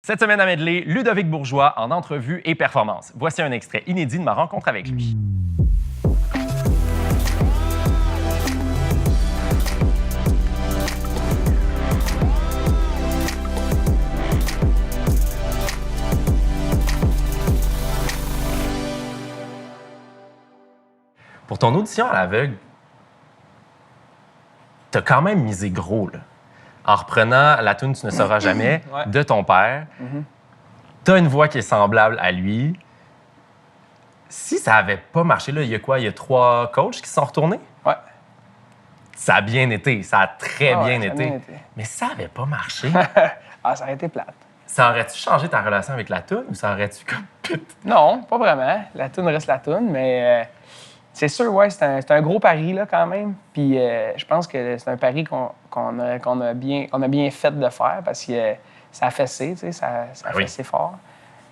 Cette semaine à Medley, Ludovic Bourgeois en entrevue et performance. Voici un extrait inédit de ma rencontre avec lui. Pour ton audition à l'aveugle, t'as quand même misé gros, là. En reprenant la tune Tu ne sauras jamais de ton père, t'as une voix qui est semblable à lui. Si ça avait pas marché, là, il y a quoi? Il y a 3 coachs qui se sont retournés? Ouais. Ça a bien été, ça a très bien ça a été. bien été. Mais ça avait pas marché. Ça a été plate. Ça aurait-tu changé ta relation avec la tune ou ça aurait-tu comme pute? Non, pas vraiment. La toune reste la toune, mais c'est sûr, ouais, c'est un gros pari là, quand même. Puis je pense que c'est un pari qu'on a bien fait de faire parce que ça a fessé, tu sais, ça a fessé fort.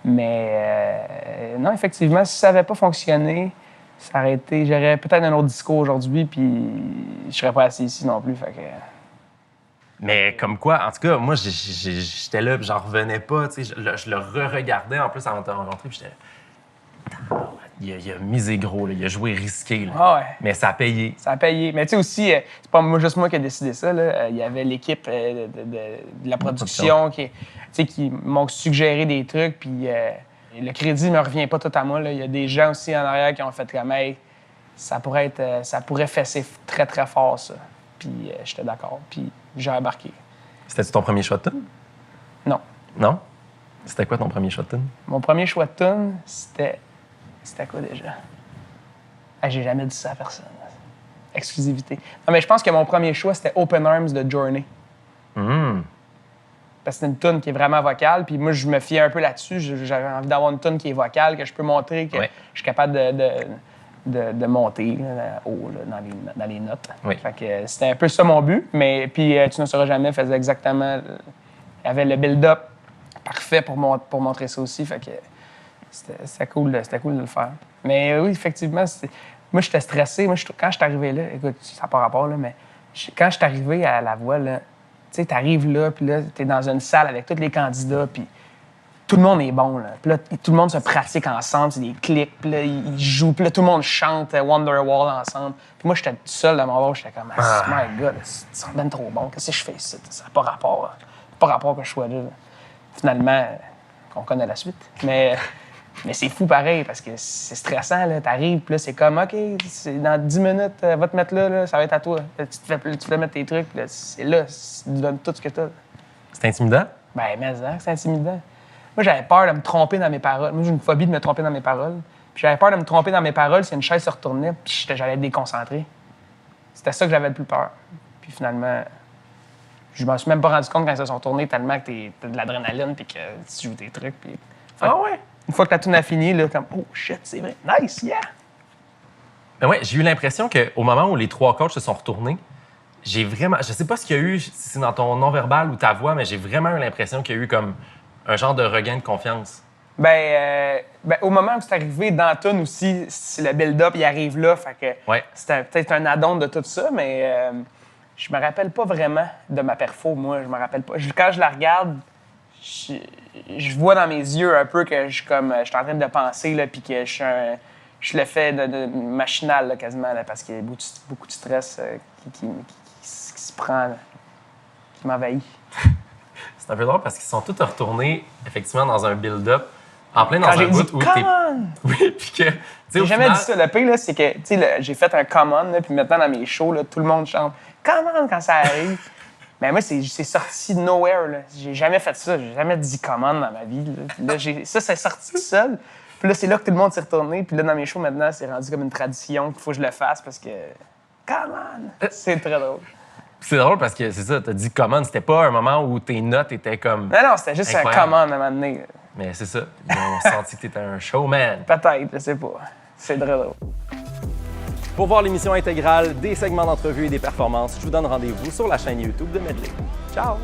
Mais non, effectivement, si ça n'avait pas fonctionné, ça aurait été, j'aurais peut-être un autre discours aujourd'hui, puis je serais pas assis ici non plus. Fait que... Mais comme quoi, en tout cas, moi, j'étais là, puis j'en revenais pas. Tu sais, je le re-regardais en plus avant de te rencontrer, puis j'étais... Il a misé gros, là, il a joué risqué. Là. Ah ouais. Mais ça a payé. Ça a payé. Mais tu sais aussi, c'est pas juste moi qui ai décidé ça. Là. Il y avait l'équipe de la production qui m'ont suggéré des trucs. Puis le crédit ne me revient pas tout à moi. Là. Il y a des gens aussi en arrière qui ont fait comme hey, ça pourrait fesser très, très fort, ça. Puis j'étais d'accord. Puis j'ai embarqué. C'était-tu ton premier choix de tune? Non. Non? C'était quoi ton premier choix de tune? Mon premier choix de tune, c'était quoi déjà? J'ai jamais dit ça à personne. Exclusivité. Non, mais je pense que mon premier choix, c'était Open Arms de Journey. Parce que c'est une tune qui est vraiment vocale. Puis moi, je me fiais un peu là-dessus. J'avais envie d'avoir une tune qui est vocale, que je peux montrer que je suis capable de monter là, haut là, dans les notes. Oui. Fait que c'était un peu ça mon but. Mais puis Tu ne sauras jamais faisait exactement... Il y avait le build-up parfait pour montrer ça aussi. Fait que c'était cool de le faire. Mais oui, effectivement, moi, j'étais stressé. Moi, quand je suis arrivé là, écoute, ça n'a pas rapport, là, mais quand je suis arrivé à la voix, là, tu sais, t'arrives là, puis là, t'es dans une salle avec tous les candidats, puis tout le monde est bon, là. Puis là, tout le monde se pratique ensemble, c'est des clics, puis là, ils jouent, puis là, tout le monde chante Wonderwall ensemble. Puis moi, j'étais tout seul dans mon bar, j'étais comme, my God, c'est bien trop bon, qu'est-ce que je fais ici? Ça n'a pas rapport. Pas rapport que je sois là. Finalement, on connaît la suite. Mais c'est fou pareil, parce que c'est stressant, là. T'arrives, puis là, c'est comme, OK, dans 10 minutes, va te mettre là, ça va être à toi. Là, tu te fais mettre tes trucs, puis là, c'est là, tu donnes tout ce que t'as. C'est intimidant? Ben, mais c'est intimidant. Moi, j'avais peur de me tromper dans mes paroles. Moi, j'ai une phobie de me tromper dans mes paroles. Puis j'avais peur de me tromper dans mes paroles si une chaise se retournait, puis j'allais être déconcentré. C'était ça que j'avais le plus peur. Puis finalement, je m'en suis même pas rendu compte quand ils se sont retournés tellement que t'as de l'adrénaline, puis que tu joues tes trucs, puis... Ouais? Une fois que la tune a fini, là, comme « Oh, shit, c'est vrai. Nice, yeah! » Ben ouais, j'ai eu l'impression qu'au moment où les 3 coachs se sont retournés, j'ai vraiment... Je sais pas ce qu'il y a eu, si c'est dans ton non-verbal ou ta voix, mais j'ai vraiment eu l'impression qu'il y a eu comme un genre de regain de confiance. Ben, au moment où c'est arrivé, dans la tune aussi, c'est le build-up, il arrive là, fait que c'était peut-être un add-on de tout ça, mais je me rappelle pas vraiment de ma perfo, moi, je me rappelle pas. Quand je la regarde, je vois dans mes yeux un peu que je suis en train de penser, là, puis que je le fais de machinal, là, quasiment, là, parce qu'il y a beaucoup de stress qui se prend, là, qui m'envahit. C'est un peu drôle parce qu'ils sont tous retournés, effectivement, dans un build-up, en plein dans Quand un bout dit, où Come t'es... on! Oui, puis que... J'ai jamais dit ça. Le pire, là, c'est que, tu sais, j'ai fait un come on, là, puis maintenant, dans mes shows, là, tout le monde chante Come on quand ça arrive. Mais moi, c'est sorti de nowhere, là. J'ai jamais fait ça. J'ai jamais dit come on dans ma vie, là. Ça, c'est sorti tout seul. Puis là, c'est là que tout le monde s'est retourné. Puis là, dans mes shows, maintenant, c'est rendu comme une tradition qu'il faut que je le fasse parce que come on! C'est très drôle. C'est drôle parce que c'est ça, t'as dit comment, c'était pas un moment où tes notes étaient comme... Non, c'était juste incroyable. un come on à un moment donné. Mais c'est ça, ils ont senti que t'étais un showman. Peut-être, je sais pas. C'est très drôle. Pour voir l'émission intégrale, des segments d'entrevue et des performances, je vous donne rendez-vous sur la chaîne YouTube de Medley. Ciao!